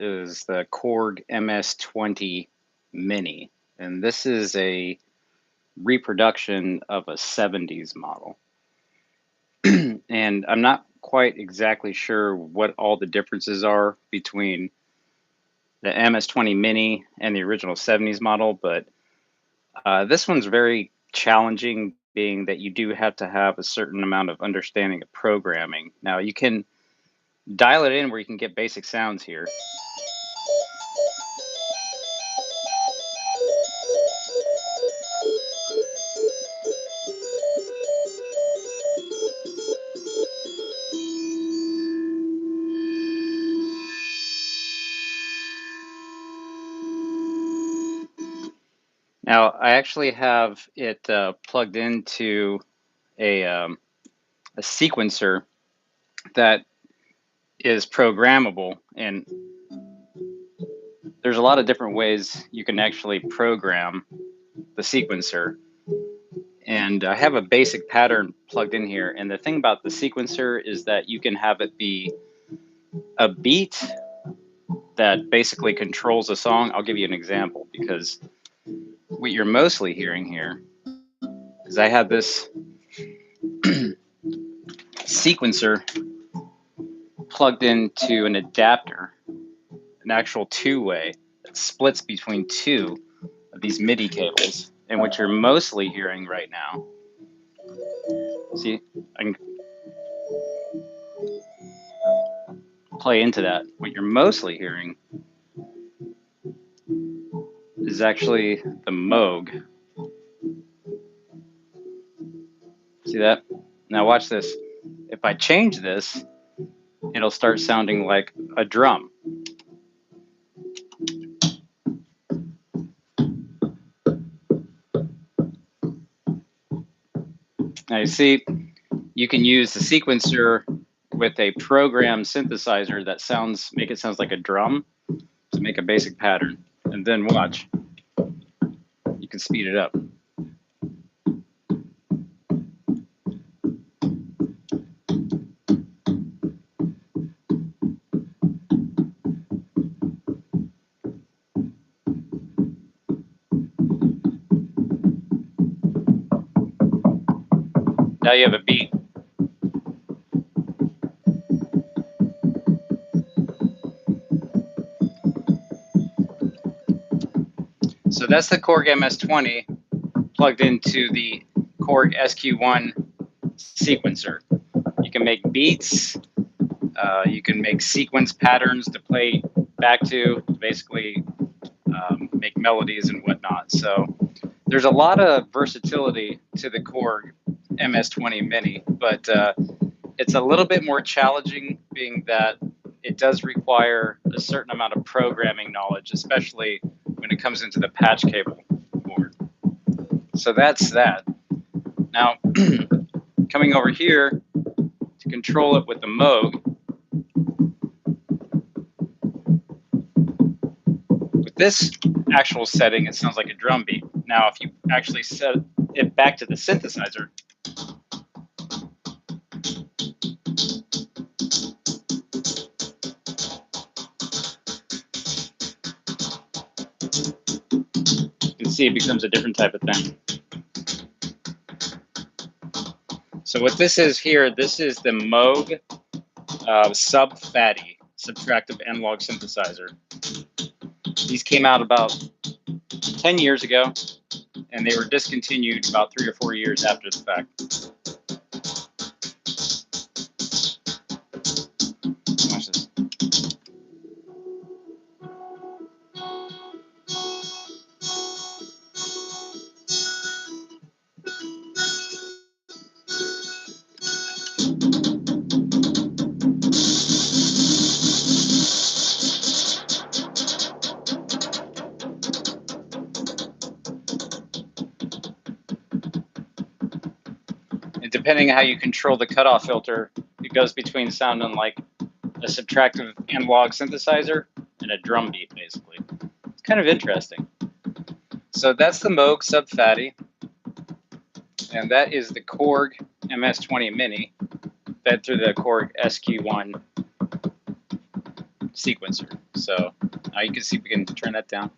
is the Korg MS-20 Mini, and this is a reproduction of a 70s model. And I'm not quite exactly sure what all the differences are between the MS-20 Mini and the original 70s model, but this one's very challenging, being that you do have to have a certain amount of understanding of programming. Now, you can dial it in where you can get basic sounds here. Now, I actually have it plugged into a sequencer that is programmable, and there's a lot of different ways you can actually program the sequencer. And I have a basic pattern plugged in here, and the thing about the sequencer is that you can have it be a beat that basically controls a song. I'll give you an example, because what you're mostly hearing here is I have this sequencer plugged into an adapter, an actual two-way that splits between two of these MIDI cables. And what you're mostly hearing right now, see, I can play into that. What you're mostly hearing is actually the Moog. See that? Now watch this. If I change this, it'll start sounding like a drum. Now you see, you can use the sequencer with a programmed synthesizer that make it sound like a drum to make a basic pattern. And then watch. You can speed it up. Now you have a beat. So that's the Korg MS-20 plugged into the Korg SQ1 sequencer. You can make beats, you can make sequence patterns to play back to basically make melodies and whatnot. So there's a lot of versatility to the Korg MS-20 Mini, but it's a little bit more challenging, being that it does require a certain amount of programming knowledge, especially when it comes into the patch cable board. So that's that. Now, coming over here to control it with the Moog, with this actual setting, it sounds like a drum beat. Now, if you actually set it back to the synthesizer, you can see it becomes a different type of thing. So what this is here, this is the Moog Sub-Fatty subtractive analog synthesizer. These came out about 10 years ago, and they were discontinued about 3 or 4 years after the fact. Watch this. And depending on how you control the cutoff filter, it goes between sounding like a subtractive analog synthesizer and a drum beat, basically. It's kind of interesting. So that's the Moog Sub-Fatty, and that is the Korg MS-20 Mini fed through the Korg SQ1 sequencer. So now you can see, we can turn that down.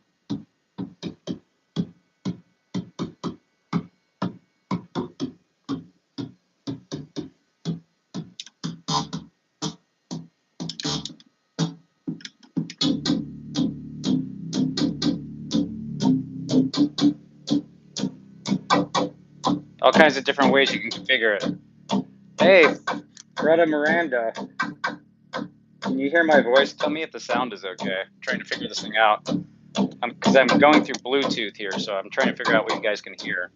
All kinds of different ways you can configure it. Hey, Greta Miranda, can you hear my voice? Tell me if the sound is okay. I'm trying to figure this thing out. Because I'm going through Bluetooth here, so I'm trying to figure out what you guys can hear.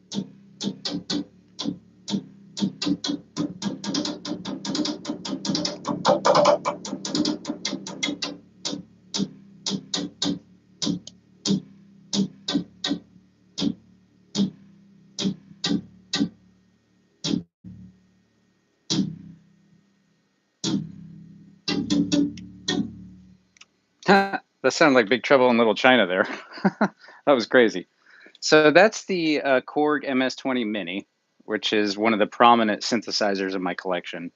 That sounded like Big Trouble in Little China there. That was crazy. So that's the Korg MS-20 Mini, which is one of the prominent synthesizers in my collection.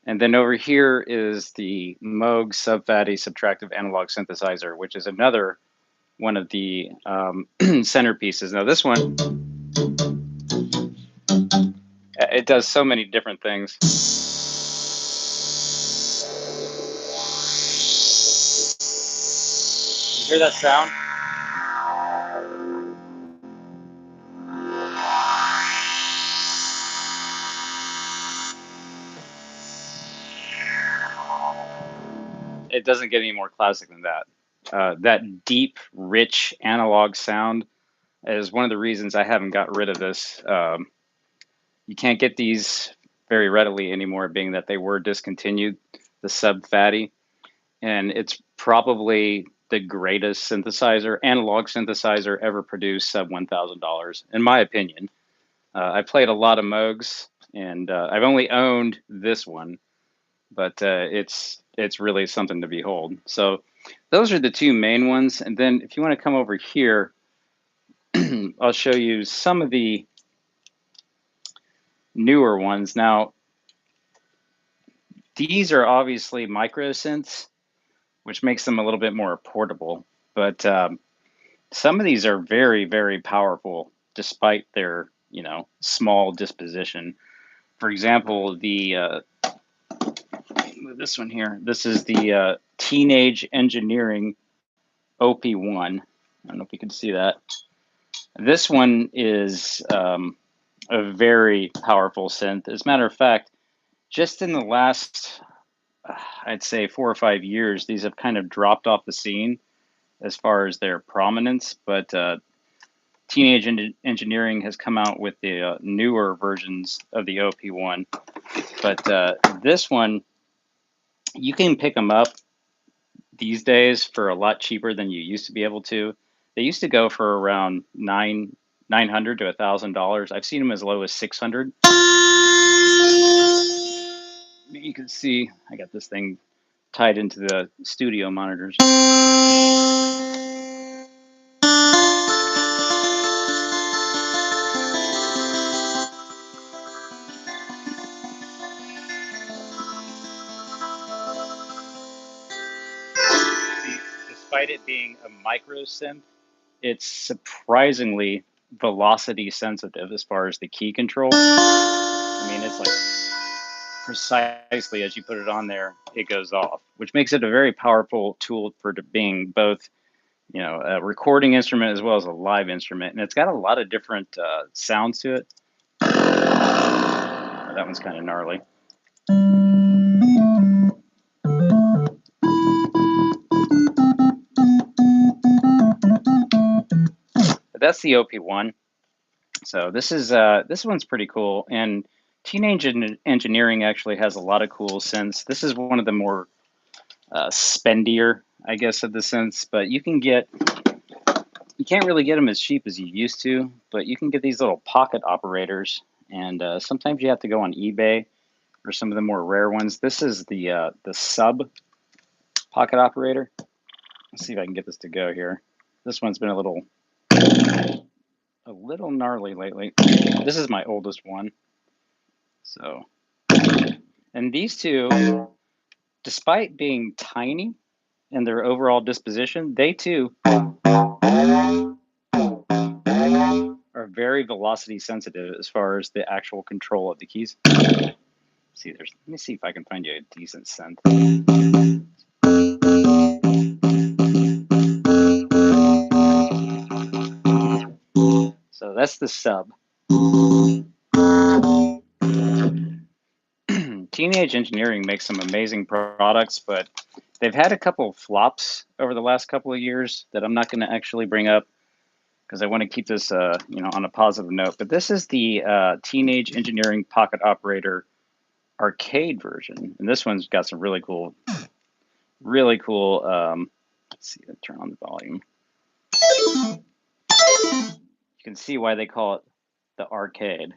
And then over here is the Moog Sub-Fatty Subtractive Analog Synthesizer, which is another one of the centerpieces. Now this one, it does so many different things. You hear that sound? It doesn't get any more classic than that. That deep, rich analog sound is one of the reasons I haven't got rid of this. You can't get these very readily anymore, being that they were discontinued, the Sub-Fatty. And it's probably the greatest synthesizer, analog synthesizer ever produced sub $1,000, in my opinion. I played a lot of Moogs, and I've only owned this one, but it's really something to behold. So those are the two main ones. And then if you want to come over here, I'll show you some of the newer ones. Now, these are obviously micro synths, which makes them a little bit more portable. But some of these are very, very powerful, despite their small disposition. For example, the this one here. This is the Teenage Engineering OP1. I don't know if you can see that. This one is a very powerful synth. As a matter of fact, just in the last, I'd say 4 or 5 years, these have kind of dropped off the scene as far as their prominence. But Teenage Engineering has come out with the newer versions of the OP1. But this one, you can pick them up these days for a lot cheaper than you used to be able to. They used to go for around $900 to $1,000. I've seen them as low as $600. You can see I got this thing tied into the studio monitors. Despite it being a micro synth, it's surprisingly velocity sensitive as far as the key control. I mean, it's like precisely as you put it on there, it goes off, which makes it a very powerful tool for being both, a recording instrument as well as a live instrument. And it's got a lot of different sounds to it. That one's kind of gnarly. But that's the OP1. So this one's pretty cool. And Teenage Engineering actually has a lot of cool synths. This is one of the more spendier, I guess, of the synths, but you can't really get them as cheap as you used to, but you can get these little pocket operators, and sometimes you have to go on eBay for some of the more rare ones. This is the Sub pocket operator. Let's see if I can get this to go here. This one's been a little gnarly lately. This is my oldest one. So, and these two, despite being tiny, and their overall disposition, they too are very velocity sensitive as far as the actual control of the keys. See, let me see if I can find you a decent synth. So that's the sub. Teenage Engineering makes some amazing products, but they've had a couple of flops over the last couple of years that I'm not going to actually bring up because I want to keep this, on a positive note. But this is the Teenage Engineering Pocket Operator arcade version, and this one's got some really cool. Let's see, let's turn on the volume. You can see why they call it the arcade.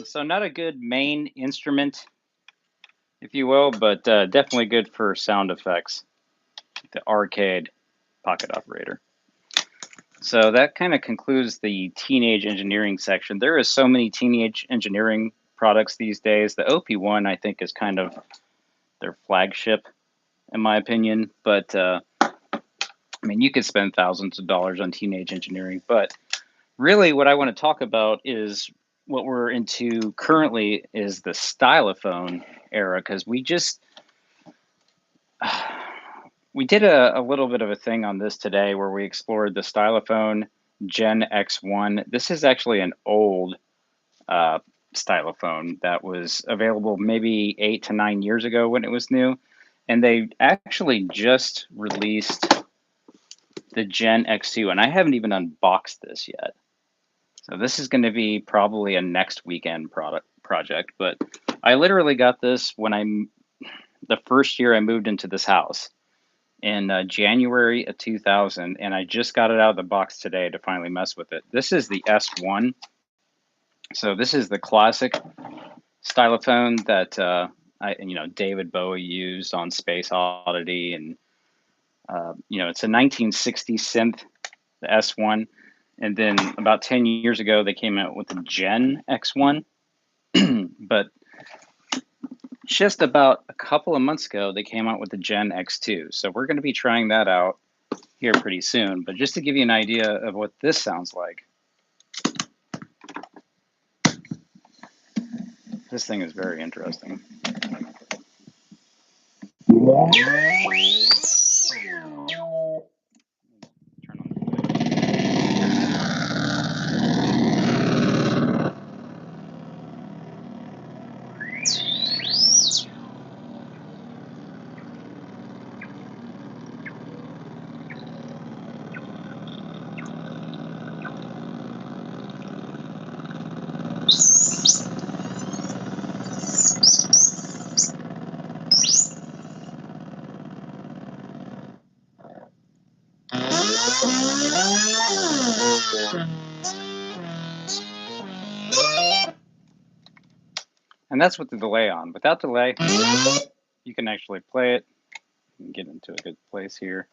So not a good main instrument, if you will, but definitely good for sound effects. The arcade pocket operator. So that kind of concludes the teenage engineering section. There is so many teenage engineering products these days. The OP1, I think, is kind of their flagship, in my opinion. But you could spend thousands of dollars on teenage engineering. But really, what I want to talk about is what we're into currently is the stylophone era, because we did a little bit of a thing on this today where we explored the stylophone Gen X1. This is actually an old stylophone that was available maybe 8 to 9 years ago when it was new. And they actually just released the Gen X2, and I haven't even unboxed this yet. So this is going to be probably a next weekend project. But I literally got this when the first year I moved into this house in January of 2000, and I just got it out of the box today to finally mess with it. This is the S1. So this is the classic stylophone that David Bowie used on Space Oddity, and it's a 1960 synth, the S1, and then about 10 years ago they came out with the Gen X1, but just about a couple of months ago they came out with the Gen X2. So we're going to be trying that out here pretty soon. But just to give you an idea of what this sounds like, this thing is very interesting. Turn on And that's with the delay on. Without delay, you can actually play it and get into a good place here.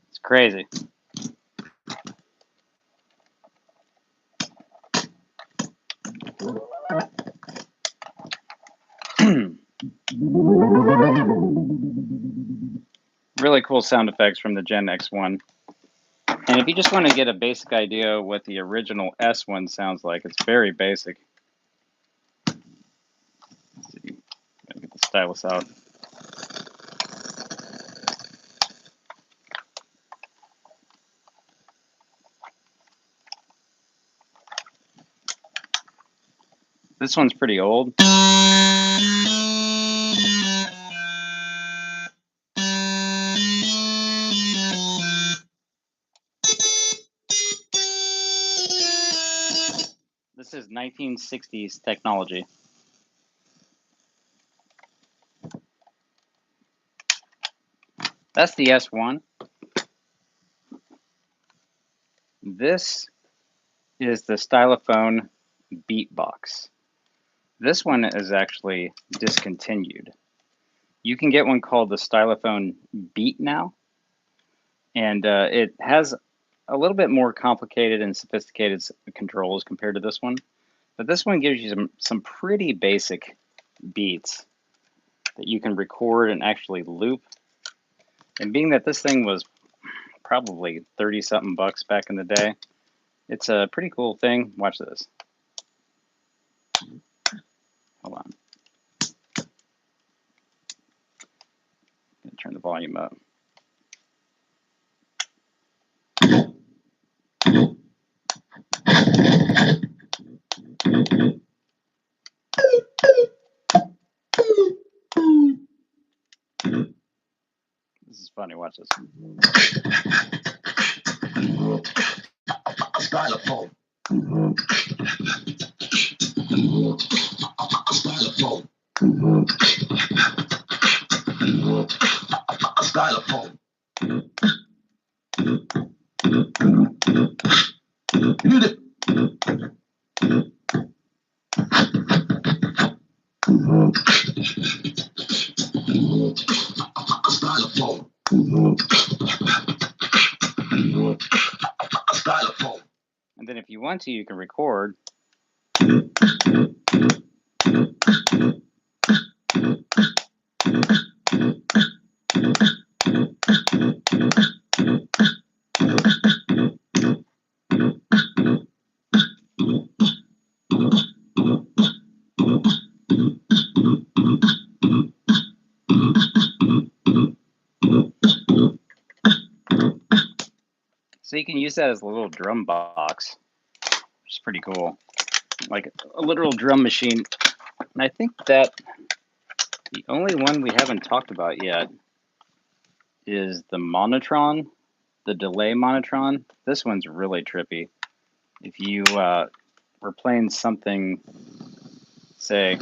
It's crazy. Really cool sound effects from the Gen X1. And if you just want to get a basic idea of what the original S1 sounds like, it's very basic. Let's see, gotta get the stylus out. This one's pretty old. This is 1960s technology. That's the S1. This is the Stylophone Beatbox. This one is actually discontinued. You can get one called the Stylophone Beat now, and it has a little bit more complicated and sophisticated controls compared to this one. But this one gives you some pretty basic beats that you can record and actually loop. And being that this thing was probably 30-something bucks back in the day, it's a pretty cool thing. Watch this. Hold on. I'm gonna turn the volume up. This is funny. Watch this. Stylophone. Stylophone. Stylophone. Hit it. Stylophone. Stylophone. And then if you want to, you can record. So you can use that as a little drum box, which is pretty cool. Like a literal drum machine. And I think that the only one we haven't talked about yet is the Monotron, the delay Monotron. This one's really trippy. If you were playing something, say,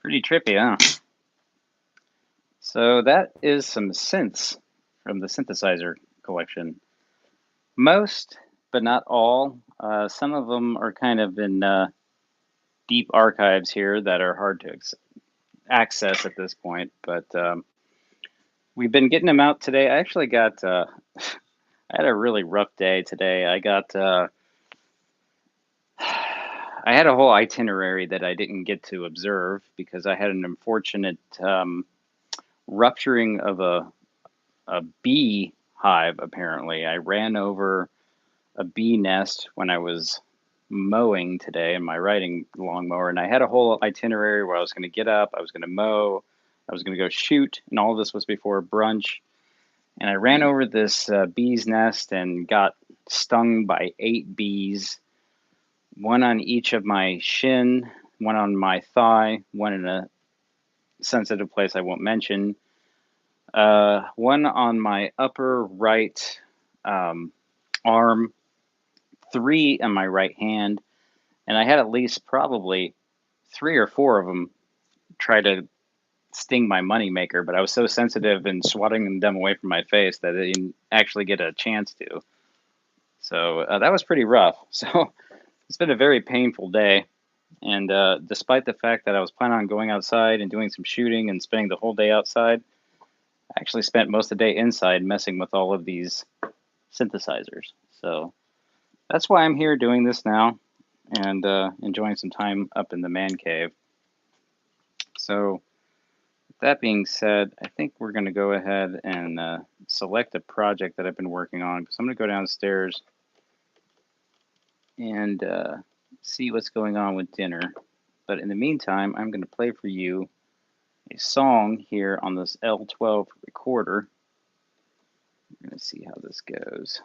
pretty trippy, huh? So that is some synths from the synthesizer collection. Most, but not all. Some of them are kind of in deep archives here that are hard to access at this point. But we've been getting them out today. I actually got, I had a really rough day today. I got, I had a whole itinerary that I didn't get to observe because I had an unfortunate rupturing of a bee hive, apparently. I ran over a bee nest when I was mowing today in my riding lawnmower, and I had a whole itinerary where I was going to get up, I was going to mow, I was going to go shoot, and all this was before brunch. And I ran over this bee's nest and got stung by 8 bees, one on each of my shin, one on my thigh, one in a sensitive place I won't mention, one on my upper right arm, 3 on my right hand, and I had at least probably 3 or 4 of them try to sting my moneymaker, but I was so sensitive and swatting them away from my face that I didn't actually get a chance to. So that was pretty rough. So it's been a very painful day, and despite the fact that I was planning on going outside and doing some shooting and spending the whole day outside, I actually spent most of the day inside messing with all of these synthesizers. So that's why I'm here doing this now. and enjoying some time up in the man cave. So with that being said, I think we're going to go ahead and select a project that I've been working on. So I'm going to go downstairs and see what's going on with dinner. But in the meantime, I'm going to play for you a song here on this L12 recorder. We're going to see how this goes.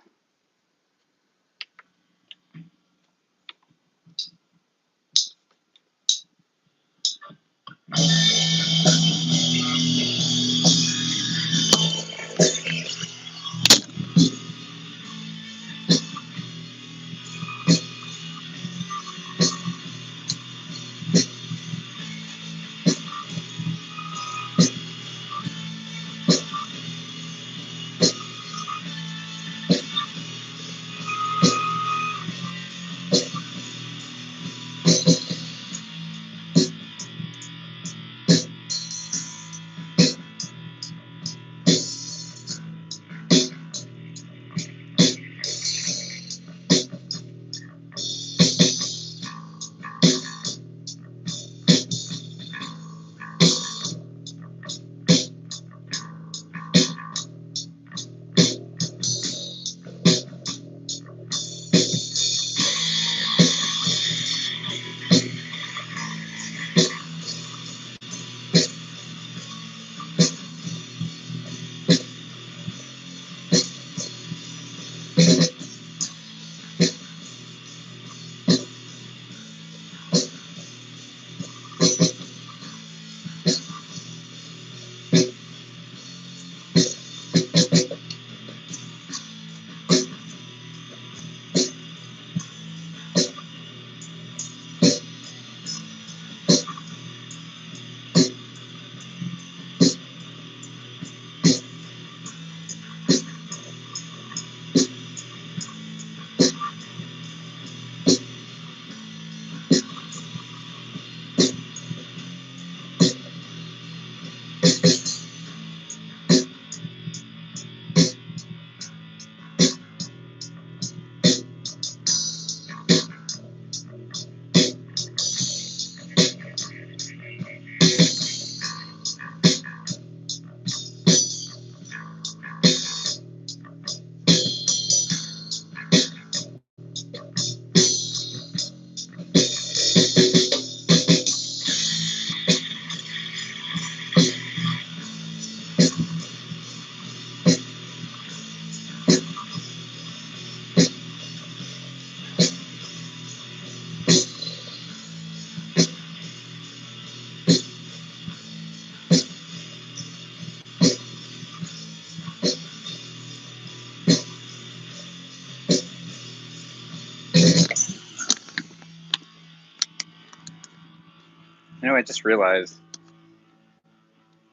I just realized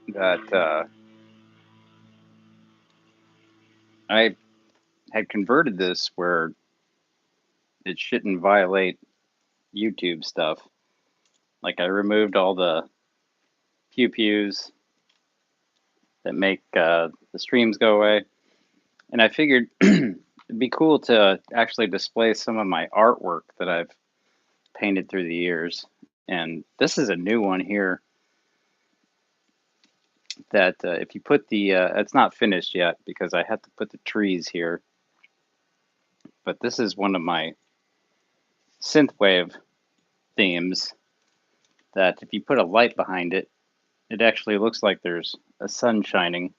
that I had converted this where it shouldn't violate YouTube stuff. Like I removed all the pew-pews that make the streams go away. And I figured it'd be cool to actually display some of my artwork that I've painted through the years. And this is a new one here that if you put the, it's not finished yet because I had to put the trees here. But this is one of my synthwave themes that if you put a light behind it, it actually looks like there's a sun shining.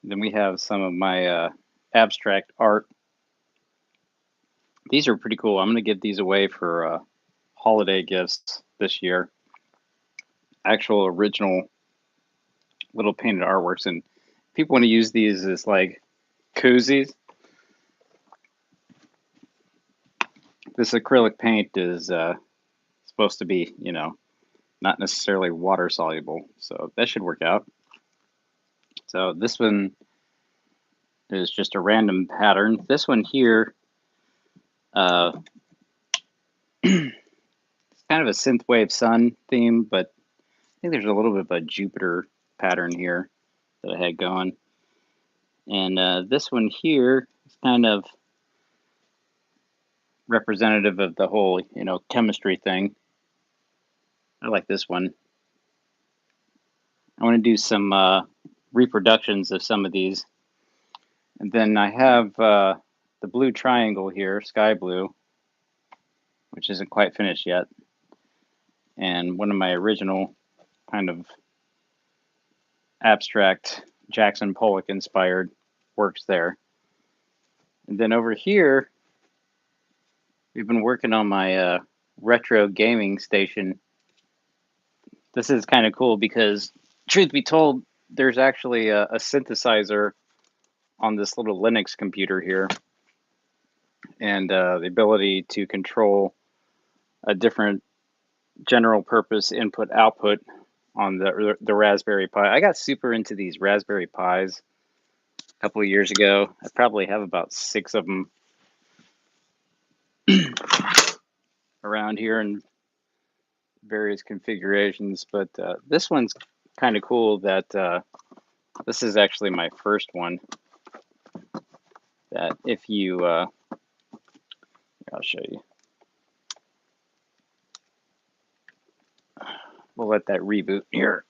Then we have some of my abstract art. These are pretty cool. I'm going to give these away for holiday gifts this year. Actual original little painted artworks. And people want to use these as like koozies. This acrylic paint is supposed to be, not necessarily water soluble. So that should work out. So this one is just a random pattern. This one here, it's kind of a synthwave sun theme, but I think there's a little bit of a Jupiter pattern here that I had going. And this one here is kind of representative of the whole, you know, chemistry thing. I like this one. I want to do some reproductions of some of these. And then I have the blue triangle here, sky blue, which isn't quite finished yet. And one of my original kind of abstract Jackson Pollock inspired works there. And then over here, we've been working on my retro gaming station. This is kind of cool because, truth be told, there's actually a synthesizer on this little Linux computer here, and the ability to control a different general purpose input output on the Raspberry Pi. I got super into these Raspberry Pis a couple of years ago. I probably have about 6 of them around here in various configurations, but this one's kind of cool that this is actually my first one that if you I'll show you. We'll let that reboot here.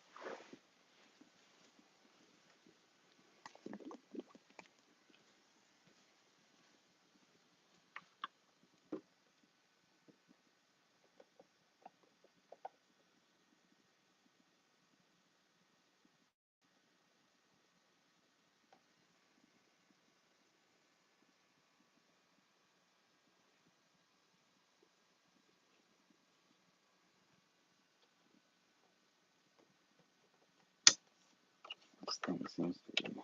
This thing seems to be...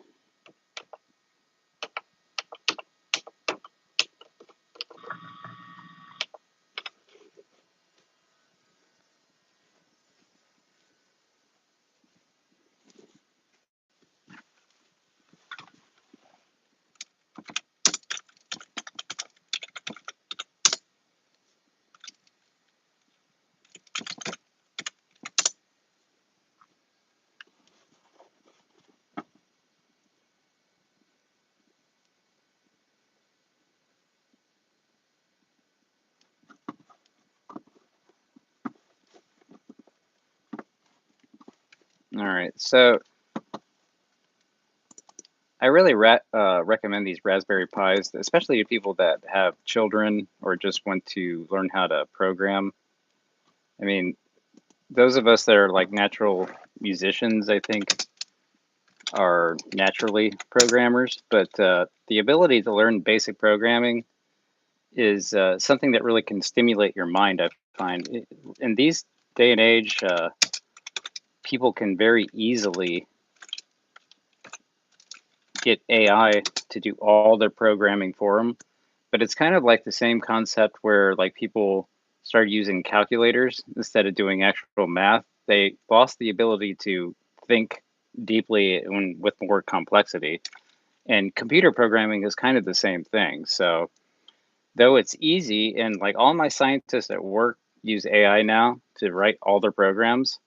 All right, so I really recommend these Raspberry Pis, especially to people that have children or just want to learn how to program. I mean, those of us that are like natural musicians, I think, are naturally programmers, but the ability to learn basic programming is something that really can stimulate your mind, I find. In these day and age, people can very easily get AI to do all their programming for them. But it's kind of like the same concept where like people started using calculators instead of doing actual math. They lost the ability to think deeply with more complexity. And computer programming is kind of the same thing. So though it's easy, and like all my scientists at work use AI now to write all their programs,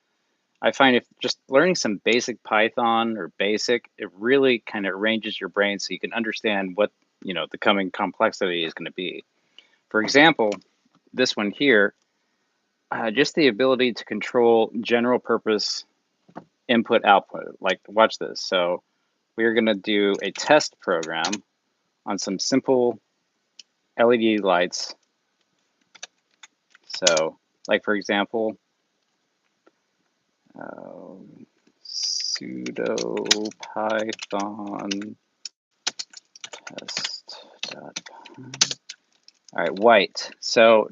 I find if just learning some basic Python or basic, it really kind of arranges your brain so you can understand what, you know, the coming complexity is going to be. For example, this one here, just the ability to control general purpose input output. Like, watch this. So we're going to do a test program on some simple LED lights. So, like for example, sudo python test.py. All right, white. So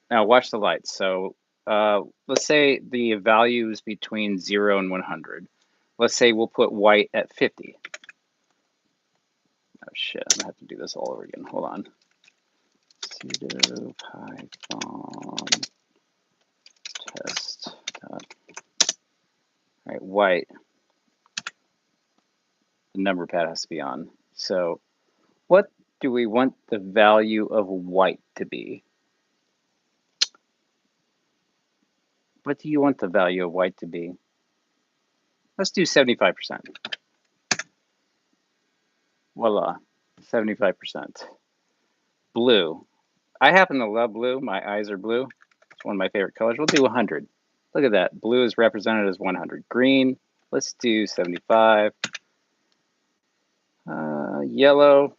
now watch the lights. So let's say the value is between 0 and 100. Let's say we'll put white at 50. Oh shit, I'm gonna have to do this all over again. Hold on. Sudo python test. All right, white. The number pad has to be on. So what do we want the value of white to be? What do you want the value of white to be? Let's do 75%. Voila, 75%. Blue. I happen to love blue. My eyes are blue. It's one of my favorite colors. We'll do 100. Look at that. Blue is represented as 100. Green, let's do 75. Yellow.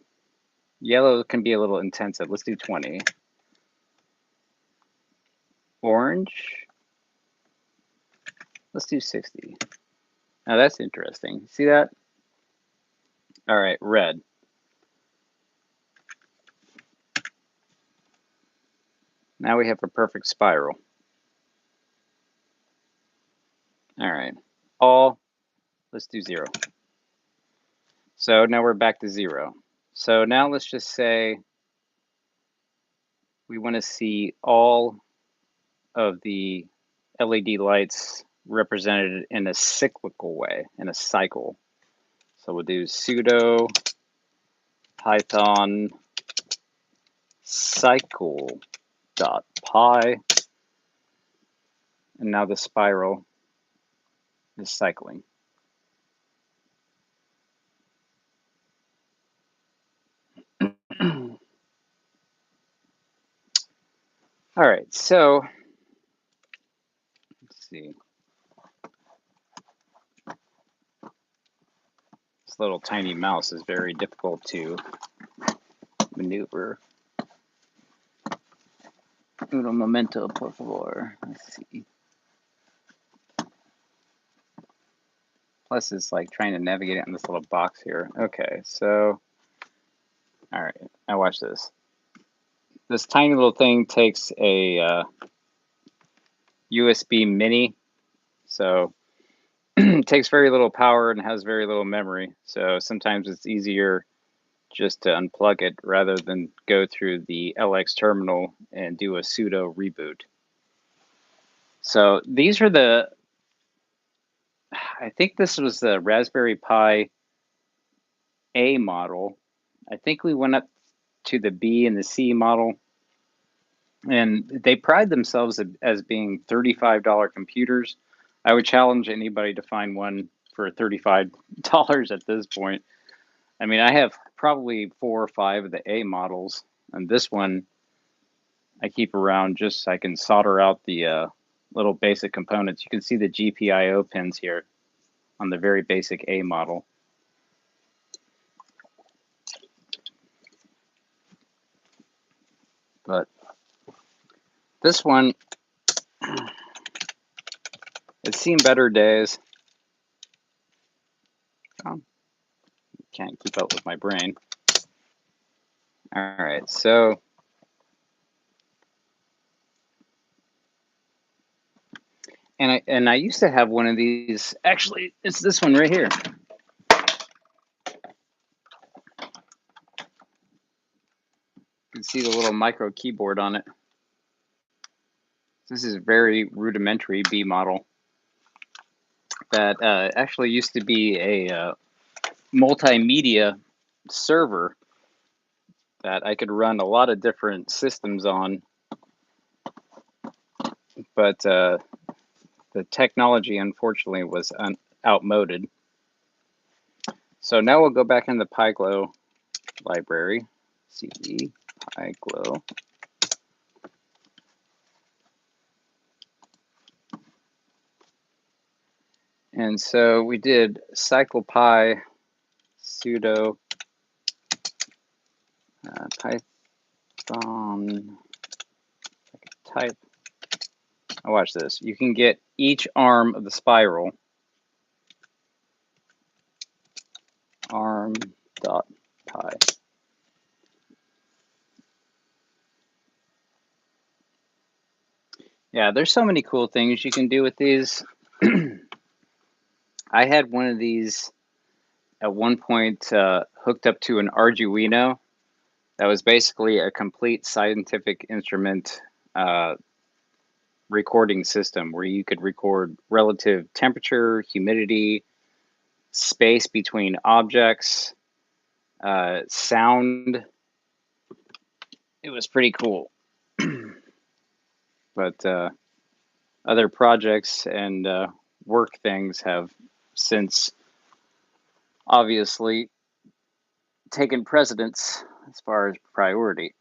Yellow can be a little intensive. Let's do 20. Orange. Let's do 60. Now that's interesting. See that? All right, red. Now we have a perfect spiral. All right, all, let's do 0. So now we're back to 0. So now let's just say we want to see all of the LED lights represented in a cyclical way, in a cycle. So we'll do sudo python cycle.py, and now the spiral is cycling. All right, so let's see. This little tiny mouse is very difficult to maneuver. Un momento, por favor. Let's see. Plus, it's like trying to navigate it in this little box here. Okay, so, all right, now watch this. This tiny little thing takes a USB mini, so it takes very little power and has very little memory. So sometimes it's easier just to unplug it rather than go through the LX terminal and do a sudo reboot. So these are the, I think this was the Raspberry Pi A model. I think we went up to the B and the C model, and they pride themselves as being $35 computers. I would challenge anybody to find one for $35 at this point. I mean, I have probably 4 or 5 of the A models, and this one I keep around just so I can solder out the little basic components. You can see the GPIO pins here on the very basic A model. But this one, it's seen better days. Oh, can't keep up with my brain. All right, so and I used to have one of these. Actually, it's this one right here. You can see the little micro keyboard on it. This is a very rudimentary B model that actually used to be a multimedia server that I could run a lot of different systems on, but the technology unfortunately was outmoded. So now we'll go back in the PyGlow library, cd PyGlow. And so we did CyclePy sudo Python type. Now watch this. You can get each arm of the spiral, arm.py. Yeah, there's so many cool things you can do with these. I had one of these at one point hooked up to an Arduino that was basically a complete scientific instrument recording system where you could record relative temperature, humidity, space between objects, sound. It was pretty cool. But other projects and work things have since obviously taken precedence as far as priority.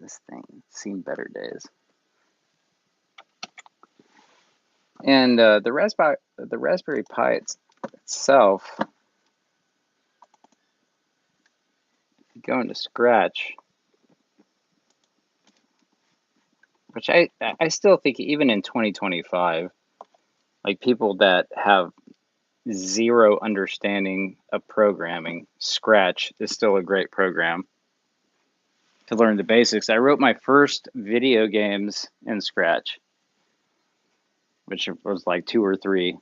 this thing seen better days. And the Raspberry Pi itself, go into Scratch, which I still think even in 2025, like people that have zero understanding of programming, Scratch is still a great program to learn the basics. I wrote my first video games in Scratch, which was like 2 or 3.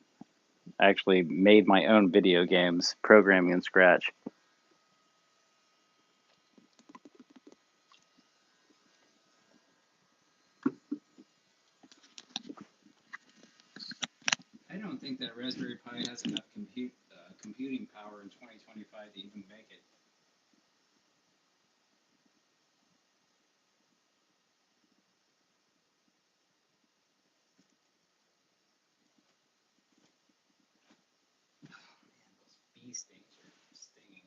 I actually made my own video games programming in Scratch. I don't think that Raspberry Pi has enough computing power in 2025 to even make it. Man, those bee stings are stinging.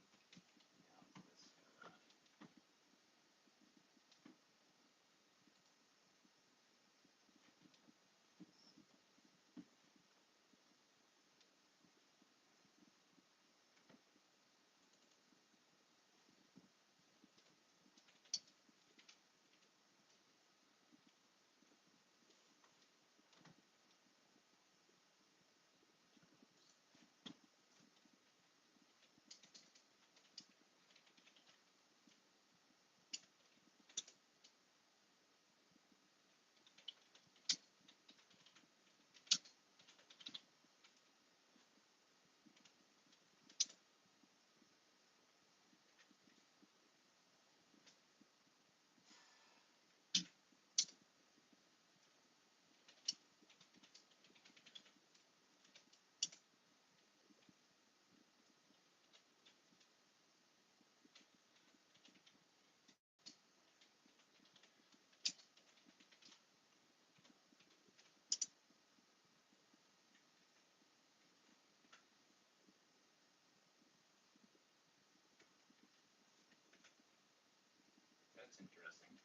That's interesting.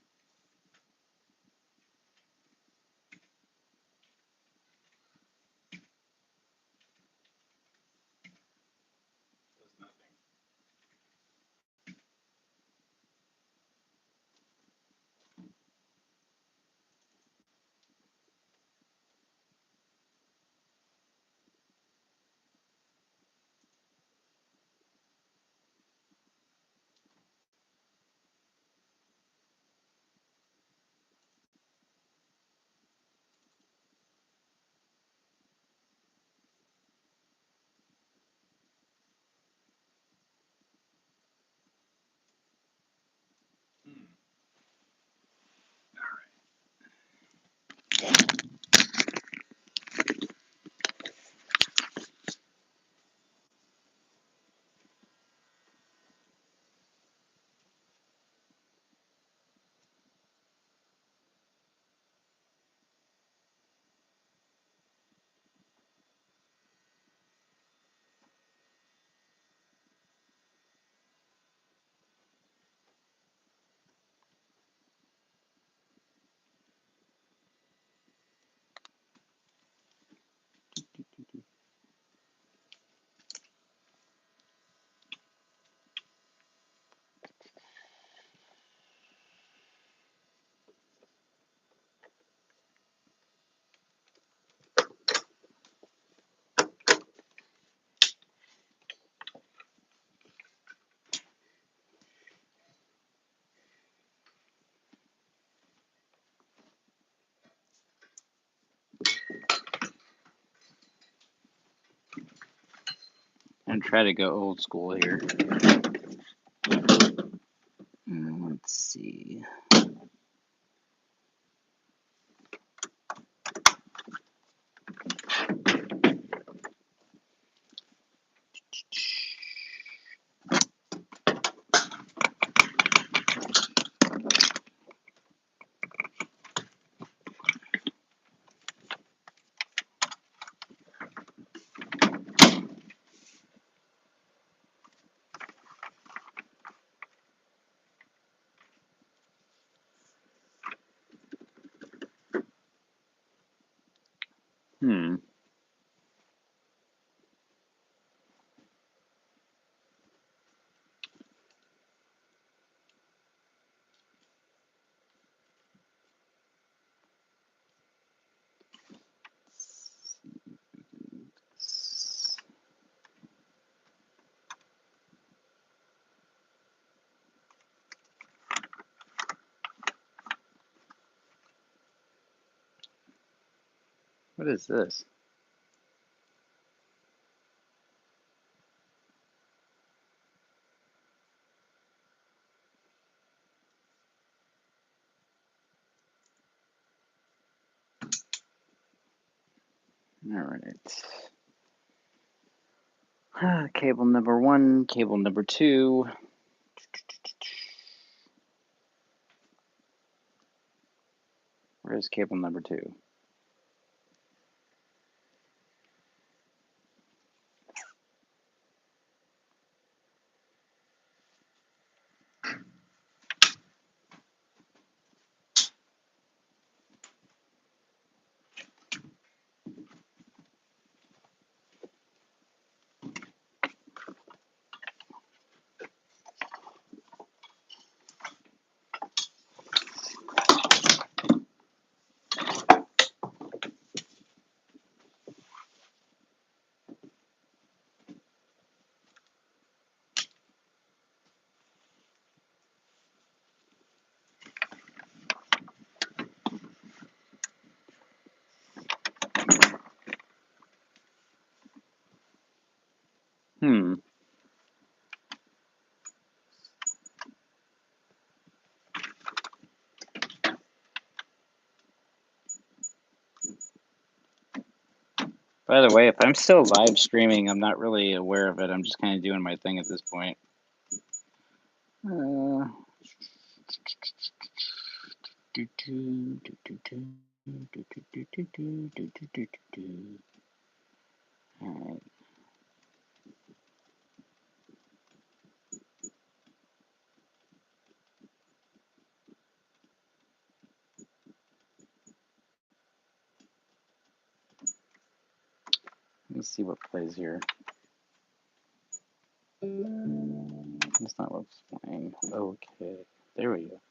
Does nothing. And try to go old school here. Let's see. Hmm. What is this? All right. Cable number 1, cable number 2. Where's cable number 2? Hmm. By the way, if I'm still live streaming, I'm not really aware of it. I'm just kind of doing my thing at this point. All right. Let's see what plays here. That's not what's playing. Okay, there we go.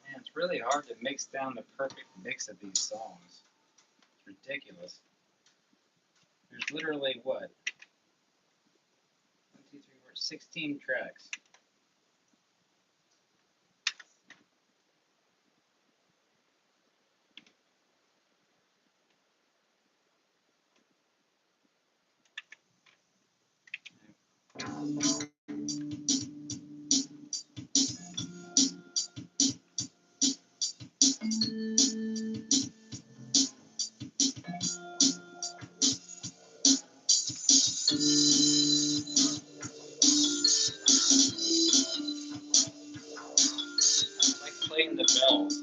Man, it's really hard to mix down the perfect mix of these songs. It's ridiculous. There's literally what? 1, 2, 3, 4, 16 tracks. I like playing the bells.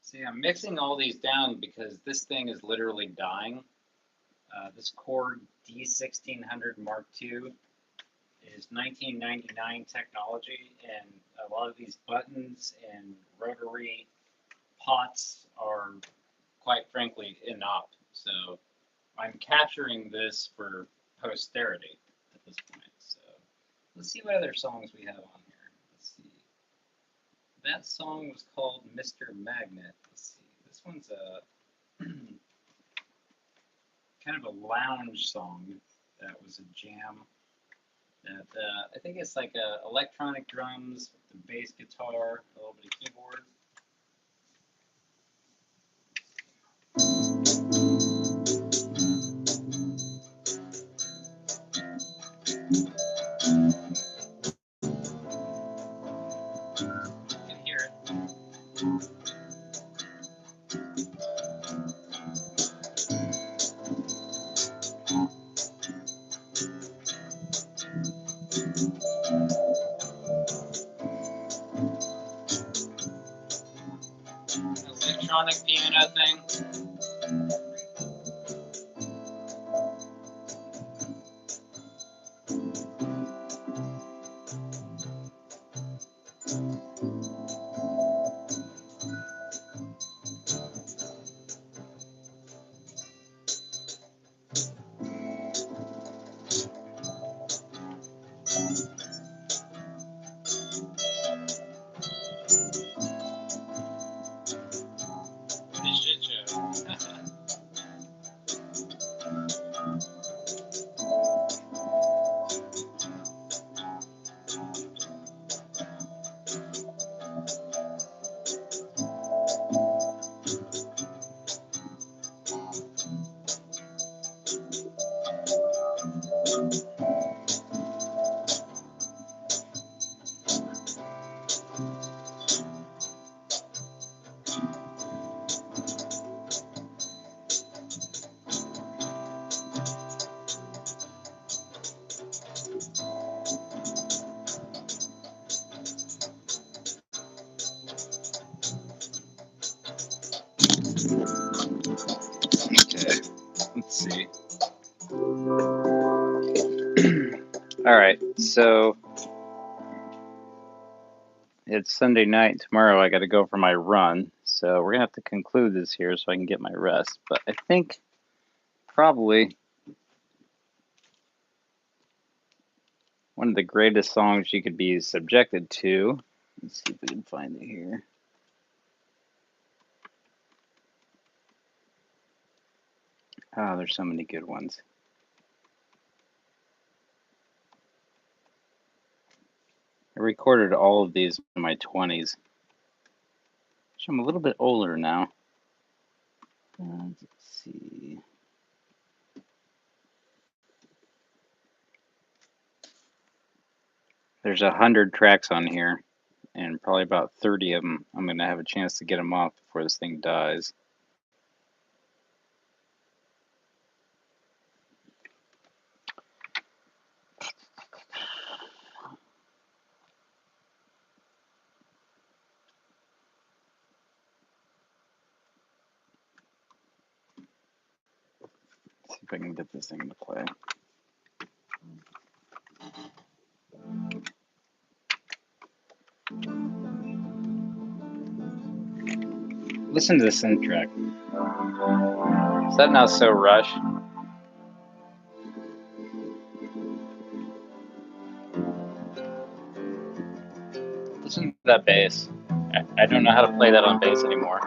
See, I'm mixing all these down because this thing is literally dying. This Korg D1600 Mark II is 1999 technology, and a lot of these buttons and rotary pots are, quite frankly, inop. So I'm capturing this for posterity at this point. So let's see what other songs we have on here. Let's see. That song was called Mr. Magnet. Let's see. This one's a kind of a lounge song that was a jam. That I think it's like electronic drums with the bass guitar, a little bit of keyboard. You can hear it. Electronic piano thing. Pretty shit show. see. All right, so it's Sunday night. Tomorrow I got to go for my run, so we're gonna have to conclude this here so I can get my rest. But I think probably one of the greatest songs you could be subjected to. Let's see if we can find it here. Oh, there's so many good ones. I recorded all of these in my 20s. So I'm a little bit older now. Let's see. There's 100 tracks on here, and probably about 30 of them I'm going to have a chance to get them off before this thing dies. Let's see if I can get this thing to play. Listen to the synth track. Is that not so Rush? Listen to that bass. I don't know how to play that on bass anymore.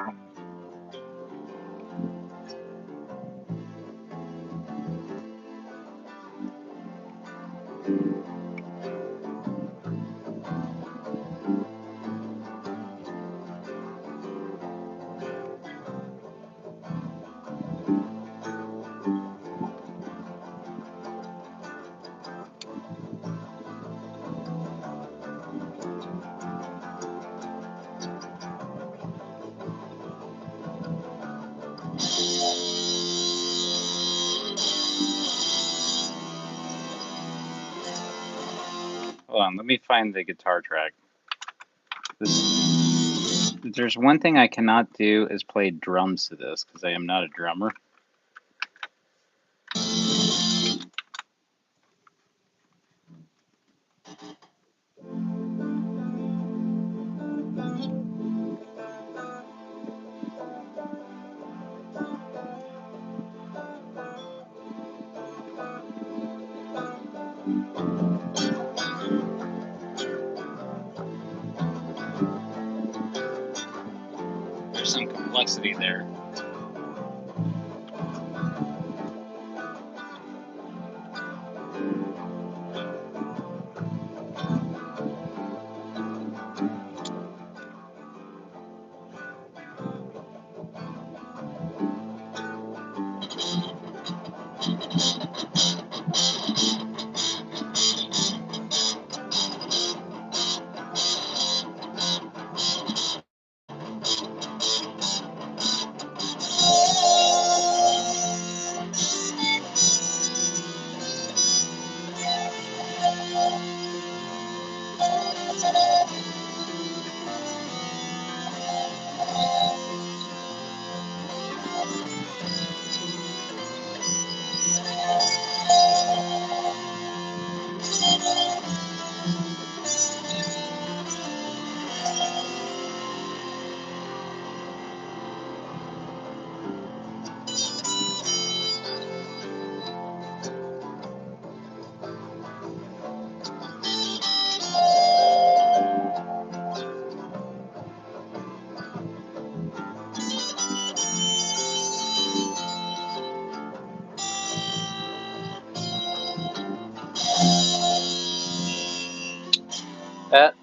Hold on, let me find the guitar track. There's one thing I cannot do is play drums to this because I am not a drummer. There's some complexity there.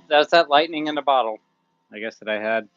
That's that lightning in a bottle, I guess, that I had.